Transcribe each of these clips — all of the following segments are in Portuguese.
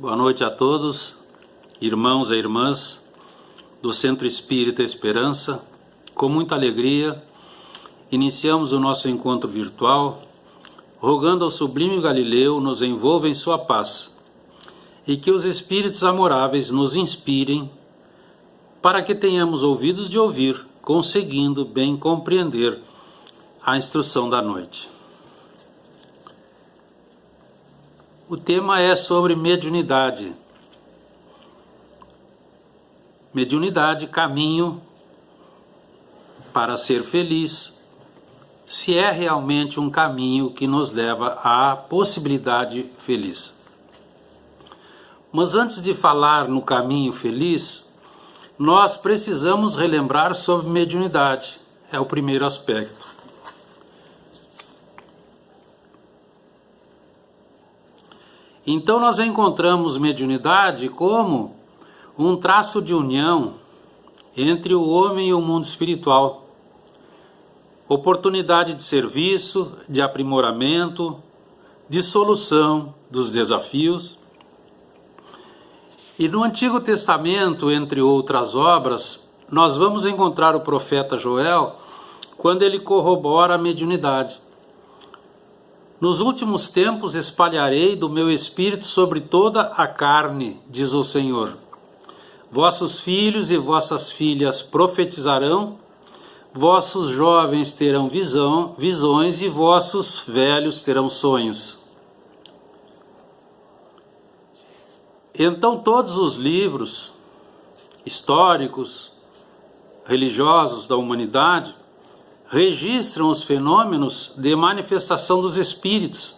Boa noite a todos, irmãos e irmãs do Centro Espírita Esperança. Com muita alegria, iniciamos o nosso encontro virtual, rogando ao Sublime Galileu nos envolva em sua paz e que os Espíritos amoráveis nos inspirem para que tenhamos ouvidos de ouvir, conseguindo bem compreender a instrução da noite. O tema é sobre mediunidade. Mediunidade, caminho para ser feliz, se é realmente um caminho que nos leva à possibilidade feliz. Mas antes de falar no caminho feliz, nós precisamos relembrar sobre mediunidade. É o primeiro aspecto. Então nós encontramos mediunidade como um traço de união entre o homem e o mundo espiritual, oportunidade de serviço, de aprimoramento, de solução dos desafios. E no Antigo Testamento, entre outras obras, nós vamos encontrar o profeta Joel quando ele corrobora a mediunidade. Nos últimos tempos espalharei do meu espírito sobre toda a carne, diz o Senhor. Vossos filhos e vossas filhas profetizarão, vossos jovens terão visões e vossos velhos terão sonhos. Então todos os livros históricos, religiosos da humanidade, registram os fenômenos de manifestação dos espíritos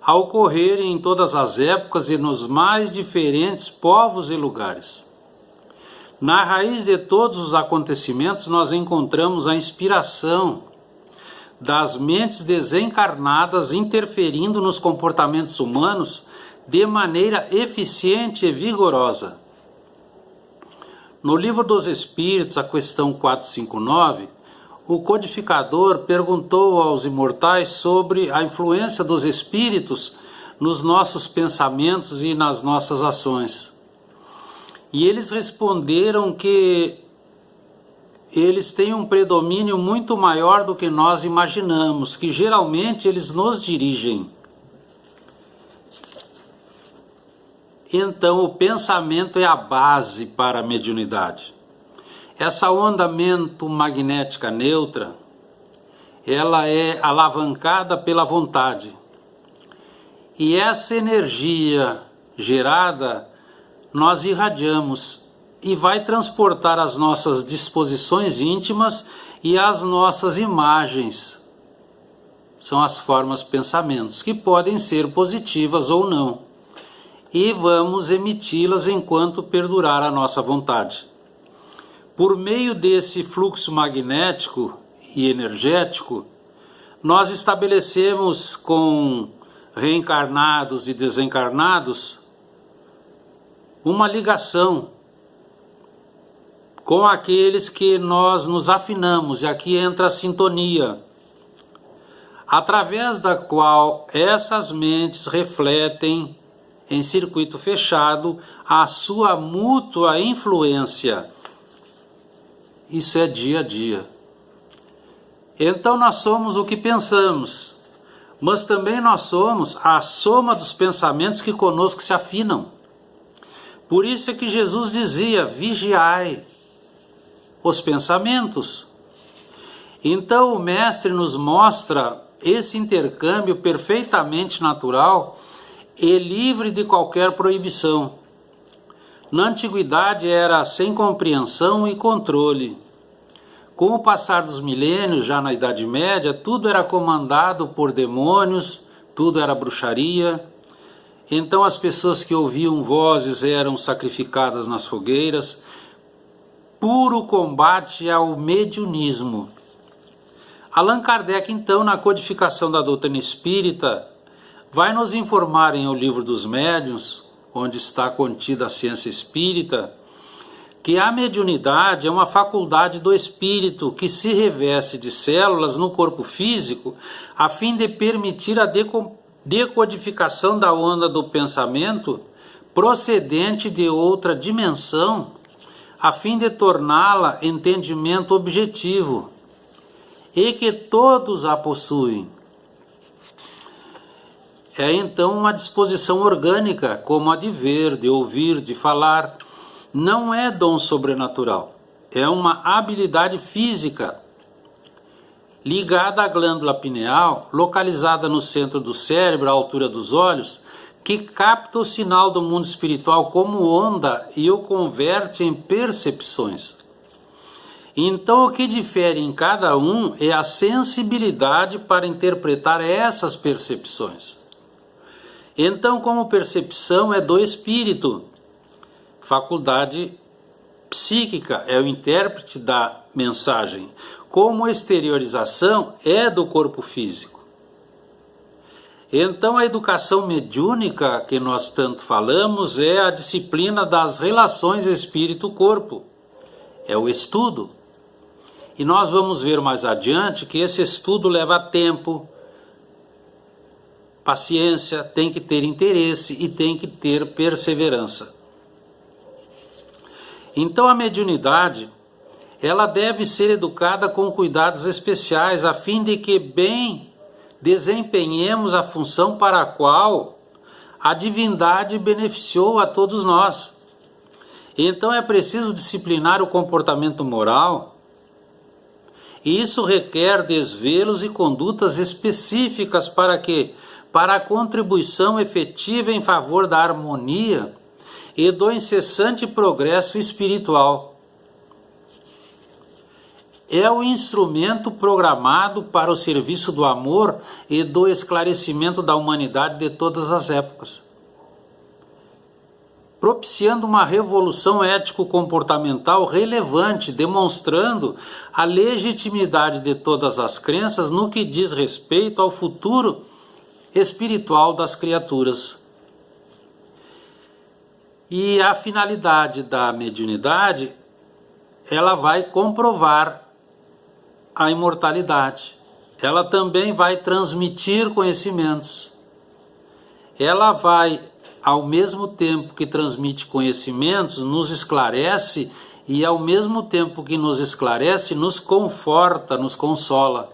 a ocorrerem em todas as épocas e nos mais diferentes povos e lugares. Na raiz de todos os acontecimentos nós encontramos a inspiração das mentes desencarnadas interferindo nos comportamentos humanos de maneira eficiente e vigorosa. No Livro dos Espíritos, a questão 459, o codificador perguntou aos imortais sobre a influência dos espíritos nos nossos pensamentos e nas nossas ações. E eles responderam que eles têm um predomínio muito maior do que nós imaginamos, que geralmente eles nos dirigem. Então o pensamento é a base para a mediunidade. Essa onda magnética neutra, ela é alavancada pela vontade. E essa energia gerada, nós irradiamos e vai transportar as nossas disposições íntimas e as nossas imagens. São as formas pensamentos, que podem ser positivas ou não. E vamos emiti-las enquanto perdurar a nossa vontade. Por meio desse fluxo magnético e energético, nós estabelecemos com reencarnados e desencarnados uma ligação com aqueles que nós nos afinamos, e aqui entra a sintonia, através da qual essas mentes refletem em circuito fechado a sua mútua influência. Isso é dia a dia. Então nós somos o que pensamos, mas também nós somos a soma dos pensamentos que conosco se afinam. Por isso é que Jesus dizia: vigiai os pensamentos. Então o Mestre nos mostra esse intercâmbio perfeitamente natural e livre de qualquer proibição. Na antiguidade era sem compreensão e controle. Com o passar dos milênios, já na Idade Média, tudo era comandado por demônios, tudo era bruxaria. Então as pessoas que ouviam vozes eram sacrificadas nas fogueiras. Puro combate ao mediunismo. Allan Kardec, então, na codificação da doutrina espírita, vai nos informar em O Livro dos Médiuns, onde está contida a ciência espírita, que a mediunidade é uma faculdade do espírito que se reveste de células no corpo físico a fim de permitir a decodificação da onda do pensamento procedente de outra dimensão, a fim de torná-la entendimento objetivo, e que todos a possuem. É então uma disposição orgânica, como a de ver, de ouvir, de falar. Não é dom sobrenatural, é uma habilidade física ligada à glândula pineal, localizada no centro do cérebro, à altura dos olhos, que capta o sinal do mundo espiritual como onda e o converte em percepções. Então, o que difere em cada um é a sensibilidade para interpretar essas percepções. Então, como percepção é do espírito, faculdade psíquica é o intérprete da mensagem, como exteriorização é do corpo físico. Então, a educação mediúnica que nós tanto falamos é a disciplina das relações espírito-corpo, é o estudo. E nós vamos ver mais adiante que esse estudo leva tempo, paciência, tem que ter interesse e tem que ter perseverança. Então, a mediunidade, ela deve ser educada com cuidados especiais, a fim de que bem desempenhemos a função para a qual a divindade beneficiou a todos nós. Então é preciso disciplinar o comportamento moral, e isso requer desvelos e condutas específicas para a contribuição efetiva em favor da harmonia e do incessante progresso espiritual. É o instrumento programado para o serviço do amor e do esclarecimento da humanidade de todas as épocas, propiciando uma revolução ético-comportamental relevante, demonstrando a legitimidade de todas as crenças no que diz respeito ao futuro espiritual das criaturas. E a finalidade da mediunidade, ela vai comprovar a imortalidade. Ela também vai transmitir conhecimentos. Ela vai, ao mesmo tempo que transmite conhecimentos, nos esclarece, e ao mesmo tempo que nos esclarece, nos conforta, nos consola.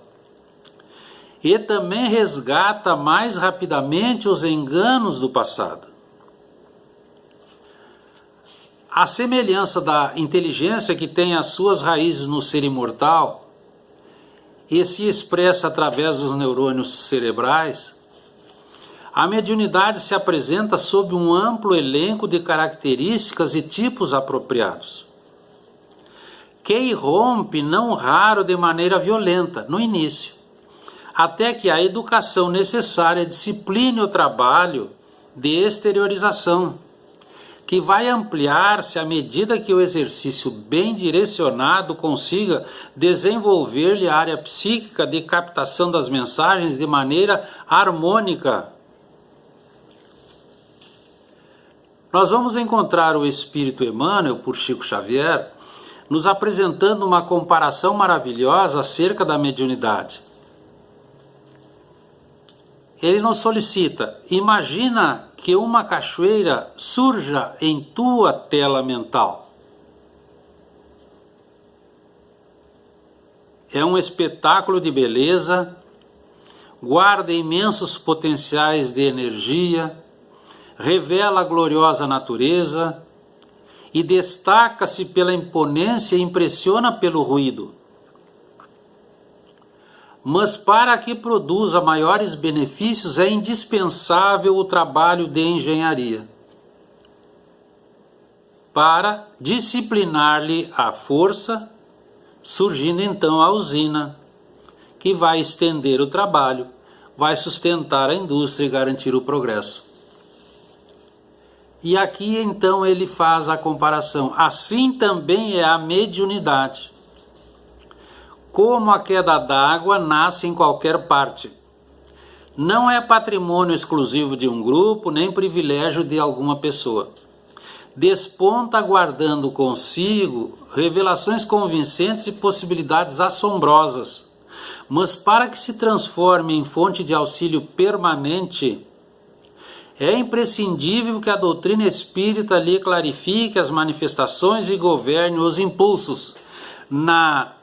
E também resgata mais rapidamente os enganos do passado. A semelhança da inteligência que tem as suas raízes no ser imortal e se expressa através dos neurônios cerebrais, a mediunidade se apresenta sob um amplo elenco de características e tipos apropriados, que irrompe não raro de maneira violenta no início, até que a educação necessária discipline o trabalho de exteriorização, que vai ampliar-se à medida que o exercício bem direcionado consiga desenvolver-lhe a área psíquica de captação das mensagens de maneira harmônica. Nós vamos encontrar o Espírito Emmanuel, por Chico Xavier, nos apresentando uma comparação maravilhosa acerca da mediunidade. Ele nos solicita: imagina que uma cachoeira surja em tua tela mental. É um espetáculo de beleza, guarda imensos potenciais de energia, revela a gloriosa natureza e destaca-se pela imponência e impressiona pelo ruído. Mas para que produza maiores benefícios é indispensável o trabalho de engenharia, para disciplinar-lhe a força, surgindo então a usina, que vai estender o trabalho, vai sustentar a indústria e garantir o progresso. E aqui então ele faz a comparação. Assim também é a mediunidade. Como a queda d'água nasce em qualquer parte. Não é patrimônio exclusivo de um grupo, nem privilégio de alguma pessoa. Desponta guardando consigo revelações convincentes e possibilidades assombrosas. Mas para que se transforme em fonte de auxílio permanente, É imprescindível que a doutrina espírita lhe clarifique as manifestações e governe os impulsos na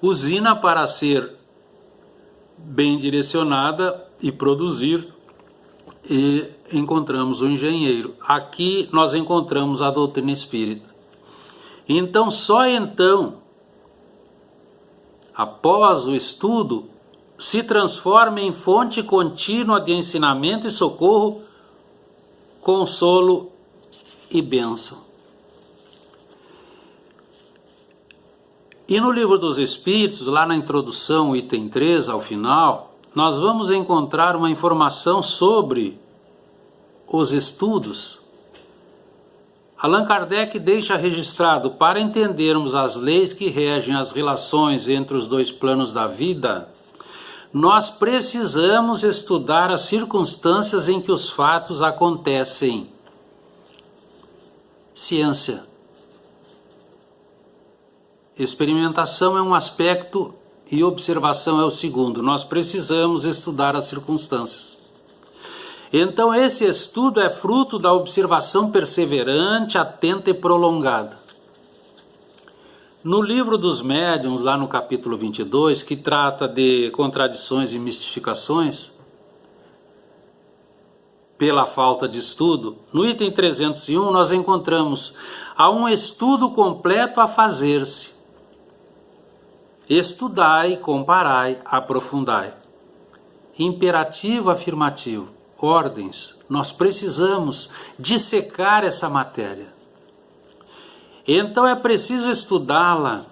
usina para ser bem direcionada e produzir, e encontramos o engenheiro. Aqui nós encontramos a doutrina espírita. Então, só então, após o estudo, se transforma em fonte contínua de ensinamento e socorro, consolo e bênção. E no Livro dos Espíritos, lá na introdução, item 3, ao final, nós vamos encontrar uma informação sobre os estudos. Allan Kardec deixa registrado: para entendermos as leis que regem as relações entre os dois planos da vida, nós precisamos estudar as circunstâncias em que os fatos acontecem. Ciência. Experimentação é um aspecto e observação é o segundo. Nós precisamos estudar as circunstâncias. Então, esse estudo é fruto da observação perseverante, atenta e prolongada. No Livro dos Médiuns, lá no capítulo 22, que trata de contradições e mistificações pela falta de estudo, no item 301 nós encontramos: há um estudo completo a fazer-se. Estudai, comparai, aprofundai. Imperativo afirmativo, ordens. Nós precisamos dissecar essa matéria. Então é preciso estudá-la,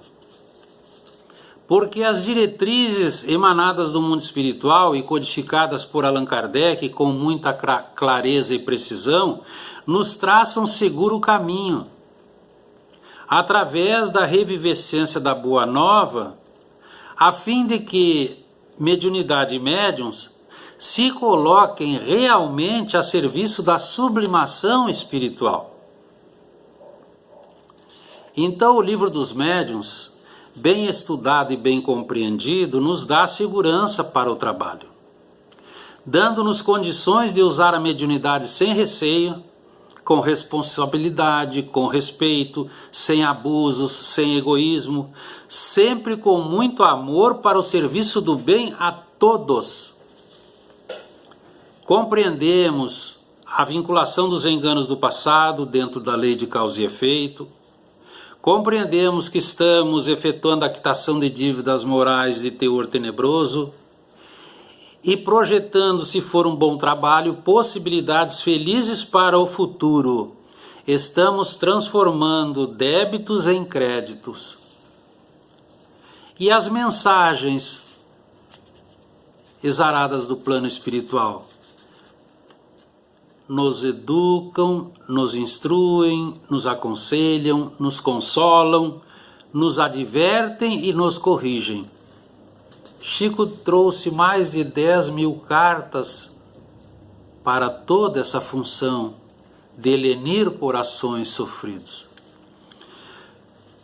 porque as diretrizes emanadas do mundo espiritual e codificadas por Allan Kardec com muita clareza e precisão, nos traçam seguro caminho. Através da revivescência da Boa Nova, a fim de que mediunidade e médiuns se coloquem realmente a serviço da sublimação espiritual. Então, o Livro dos Médiuns, bem estudado e bem compreendido, nos dá segurança para o trabalho, dando-nos condições de usar a mediunidade sem receio, com responsabilidade, com respeito, sem abusos, sem egoísmo, sempre com muito amor para o serviço do bem a todos. Compreendemos a vinculação dos enganos do passado dentro da lei de causa e efeito. Compreendemos que estamos efetuando a quitação de dívidas morais de teor tenebroso e projetando, se for um bom trabalho, possibilidades felizes para o futuro. Estamos transformando débitos em créditos. E as mensagens exaradas do plano espiritual nos educam, nos instruem, nos aconselham, nos consolam, nos advertem e nos corrigem. Chico trouxe mais de 10.000 cartas para toda essa função de lenir corações sofridos.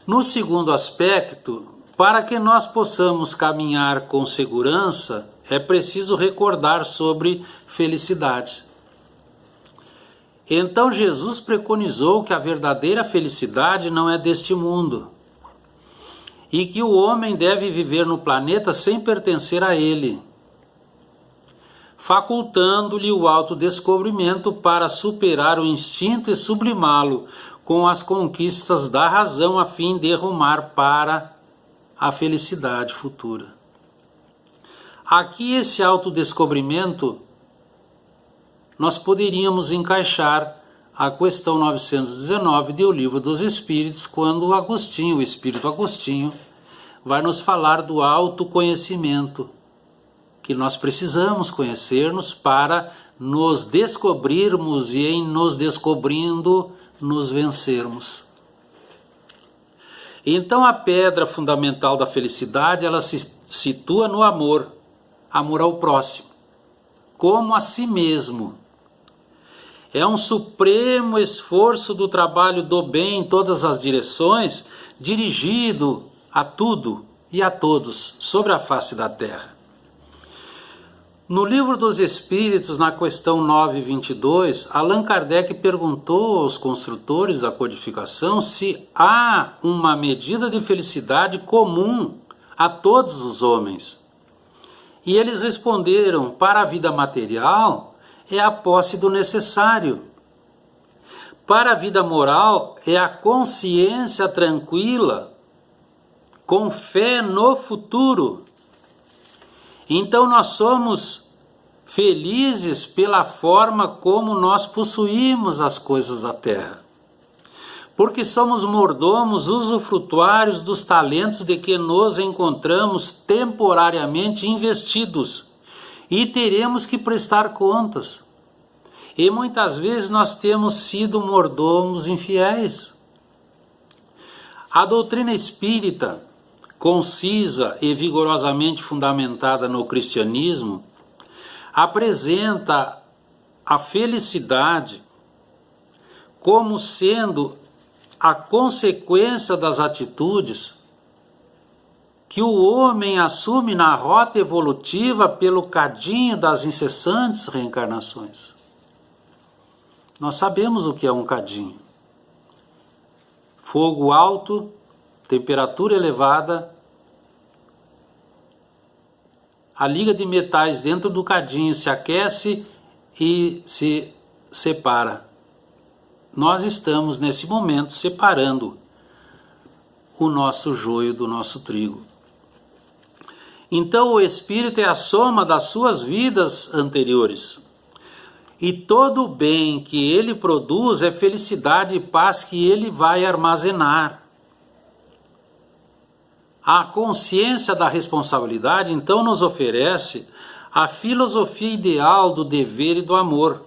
No segundo aspecto, para que nós possamos caminhar com segurança, é preciso recordar sobre felicidade. Então Jesus preconizou que a verdadeira felicidade não é deste mundo e que o homem deve viver no planeta sem pertencer a ele, facultando-lhe o autodescobrimento para superar o instinto e sublimá-lo com as conquistas da razão a fim de rumar para a felicidade futura. Aqui esse autodescobrimento nós poderíamos encaixar a questão 919 do Livro dos Espíritos, quando o Espírito Agostinho, vai nos falar do autoconhecimento, que nós precisamos conhecer-nos para nos descobrirmos e, em nos descobrindo, nos vencermos. Então, a pedra fundamental da felicidade, ela se situa no amor ao próximo, como a si mesmo. É um supremo esforço do trabalho do bem em todas as direções, dirigido a tudo e a todos sobre a face da terra. No Livro dos Espíritos, na questão 922, Allan Kardec perguntou aos construtores da codificação se há uma medida de felicidade comum a todos os homens. E eles responderam: para a vida material é a posse do necessário. Para a vida moral é a consciência tranquila, com fé no futuro. Então nós somos felizes pela forma como nós possuímos as coisas da terra. Porque somos mordomos usufrutuários dos talentos de que nos encontramos temporariamente investidos e teremos que prestar contas. E muitas vezes nós temos sido mordomos infiéis. A doutrina espírita, concisa e vigorosamente fundamentada no cristianismo, apresenta a felicidade como sendo a consequência das atitudes que o homem assume na rota evolutiva pelo cadinho das incessantes reencarnações. Nós sabemos o que é um cadinho. Fogo alto, temperatura elevada, a liga de metais dentro do cadinho se aquece e se separa. Nós estamos nesse momento separando o nosso joio do nosso trigo. Então o espírito é a soma das suas vidas anteriores. E todo o bem que ele produz é felicidade e paz que ele vai armazenar. A consciência da responsabilidade, então, nos oferece a filosofia ideal do dever e do amor.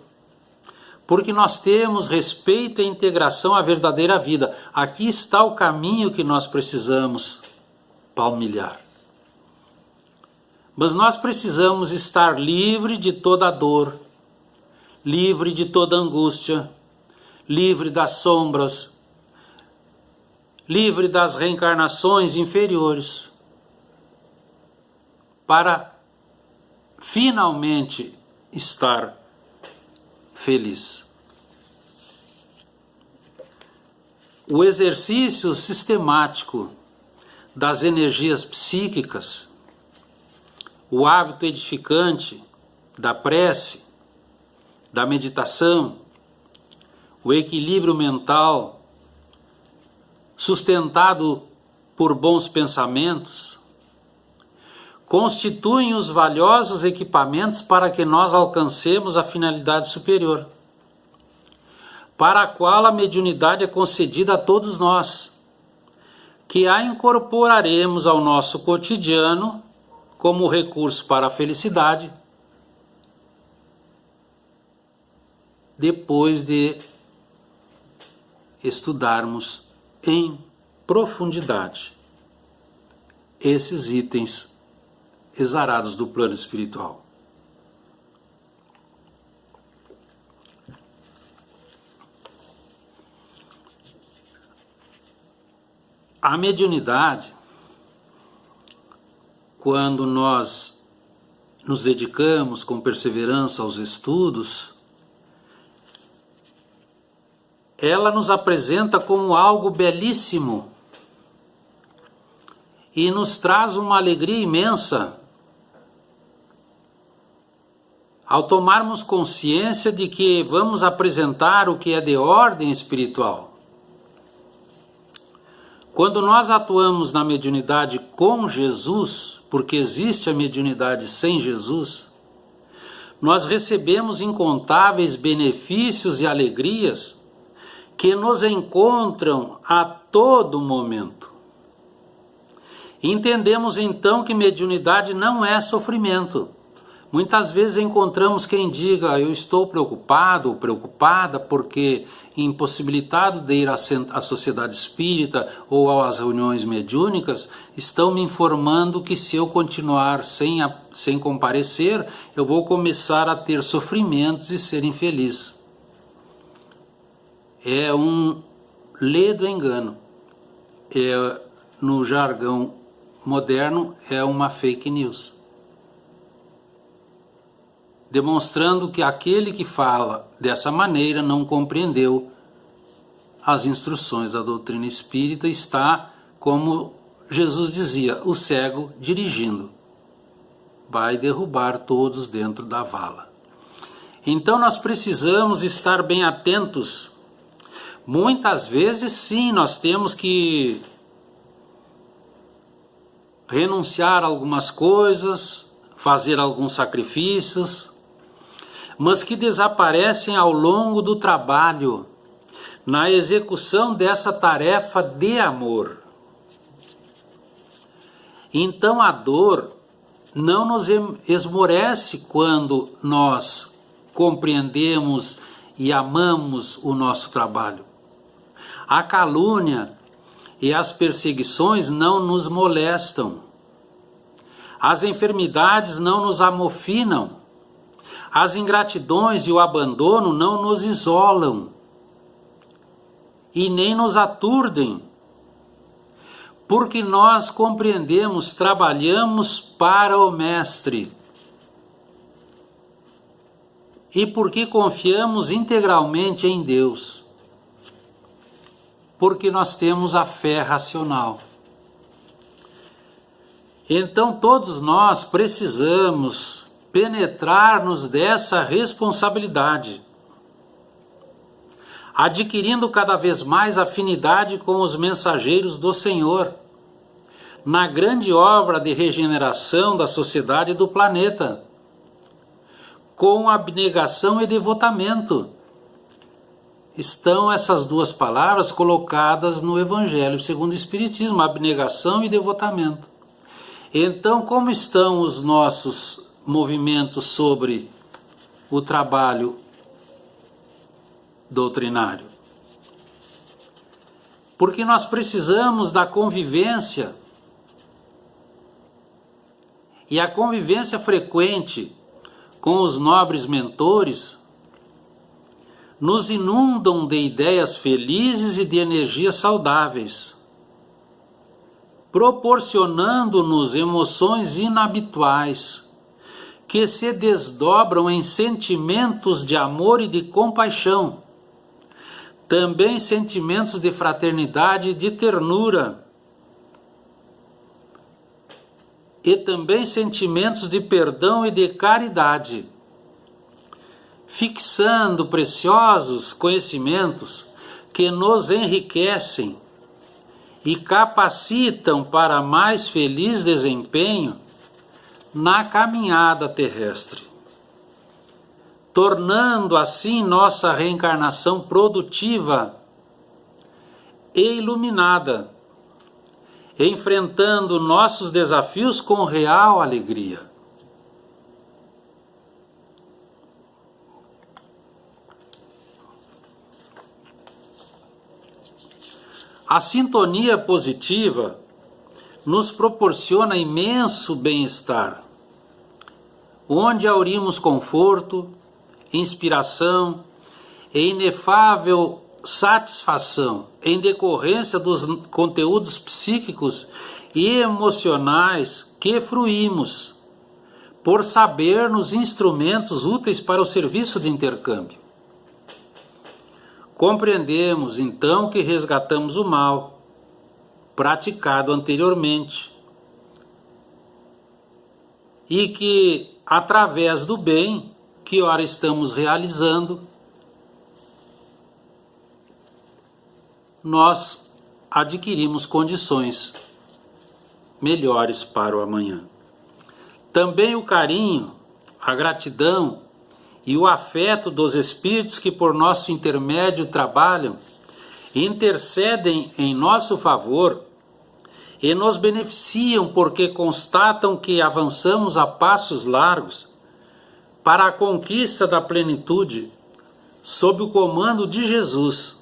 Porque nós temos respeito e integração à verdadeira vida. Aqui está o caminho que nós precisamos palmilhar. Mas nós precisamos estar livre de toda dor, livre de toda angústia, livre das sombras, livre das reencarnações inferiores, para finalmente estar feliz. O exercício sistemático das energias psíquicas, o hábito edificante da prece, da meditação, o equilíbrio mental, sustentado por bons pensamentos, constituem os valiosos equipamentos para que nós alcancemos a finalidade superior, para a qual a mediunidade é concedida a todos nós, que a incorporaremos ao nosso cotidiano como recurso para a felicidade, depois de estudarmos em profundidade esses itens exarados do plano espiritual. A mediunidade, quando nós nos dedicamos com perseverança aos estudos, ela nos apresenta como algo belíssimo e nos traz uma alegria imensa ao tomarmos consciência de que vamos apresentar o que é de ordem espiritual. Quando nós atuamos na mediunidade com Jesus, porque existe a mediunidade sem Jesus, nós recebemos incontáveis benefícios e alegrias que nos encontram a todo momento. Entendemos então que mediunidade não é sofrimento. Muitas vezes encontramos quem diga: eu estou preocupado ou preocupada porque impossibilitado de ir à sociedade espírita ou às reuniões mediúnicas, estão me informando que se eu continuar sem comparecer, eu vou começar a ter sofrimentos e ser infeliz. É um ledo engano. No jargão moderno, é uma fake news. demonstrando que aquele que fala dessa maneira não compreendeu as instruções da doutrina espírita, está, como Jesus dizia, o cego dirigindo. Vai derrubar todos dentro da vala. Então nós precisamos estar bem atentos. Muitas vezes, sim, nós temos que renunciar a algumas coisas, fazer alguns sacrifícios, mas que desaparecem ao longo do trabalho, na execução dessa tarefa de amor. Então a dor não nos esmorece quando nós compreendemos e amamos o nosso trabalho. A calúnia e as perseguições não nos molestam. As enfermidades não nos amofinam. As ingratidões e o abandono não nos isolam e nem nos aturdem, porque nós compreendemos, trabalhamos para o Mestre e porque confiamos integralmente em Deus, porque nós temos a fé racional. Então todos nós precisamos penetrar-nos dessa responsabilidade, adquirindo cada vez mais afinidade com os mensageiros do Senhor, na grande obra de regeneração da sociedade e do planeta, com abnegação e devotamento. Estão essas duas palavras colocadas no Evangelho segundo o Espiritismo, abnegação e devotamento. Então, como estão os nossos movimentos sobre o trabalho doutrinário? Porque nós precisamos da convivência, e a convivência frequente com os nobres mentores nos inundam de ideias felizes e de energias saudáveis, proporcionando-nos emoções inabituais, que se desdobram em sentimentos de amor e de compaixão, também sentimentos de fraternidade e de ternura, e também sentimentos de perdão e de caridade, fixando preciosos conhecimentos que nos enriquecem e capacitam para mais feliz desempenho na caminhada terrestre, tornando assim nossa reencarnação produtiva e iluminada, enfrentando nossos desafios com real alegria. A sintonia positiva nos proporciona imenso bem-estar, onde aurimos conforto, inspiração e inefável satisfação em decorrência dos conteúdos psíquicos e emocionais que fruímos, por saber-nos instrumentos úteis para o serviço de intercâmbio. Compreendemos, então, que resgatamos o mal praticado anteriormente e que, através do bem que ora estamos realizando, nós adquirimos condições melhores para o amanhã. Também o carinho, a gratidão e o afeto dos espíritos que por nosso intermédio trabalham, intercedem em nosso favor e nos beneficiam porque constatam que avançamos a passos largos para a conquista da plenitude sob o comando de Jesus,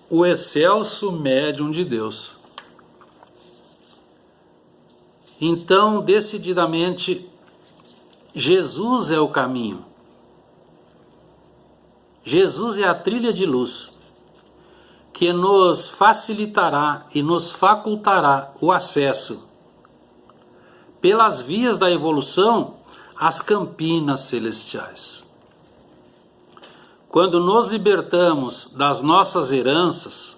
o excelso médium de Deus. Então, decididamente, Jesus é o caminho. Jesus é a trilha de luz que nos facilitará e nos facultará o acesso pelas vias da evolução as campinas celestiais. Quando nos libertamos das nossas heranças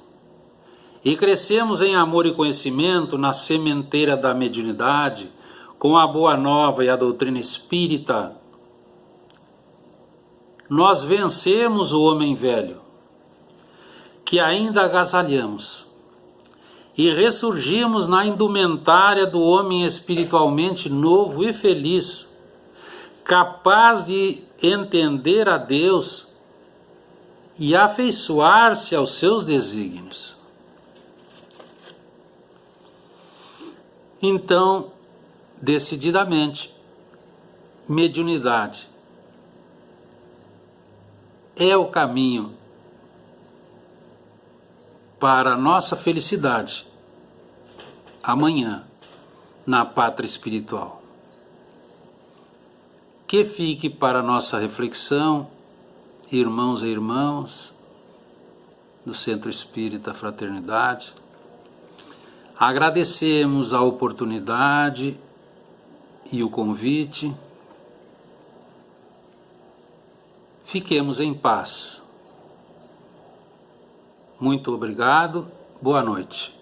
e crescemos em amor e conhecimento na sementeira da mediunidade, com a Boa Nova e a doutrina espírita, nós vencemos o homem velho, que ainda agasalhamos, e ressurgimos na indumentária do homem espiritualmente novo e feliz, capaz de entender a Deus e afeiçoar-se aos seus desígnios. Então, decididamente, mediunidade é o caminho para a nossa felicidade amanhã na pátria espiritual. Que fique para a nossa reflexão, irmãos e irmãs do Centro Espírita Fraternidade. Agradecemos a oportunidade e o convite. Fiquemos em paz. Muito obrigado. Boa noite.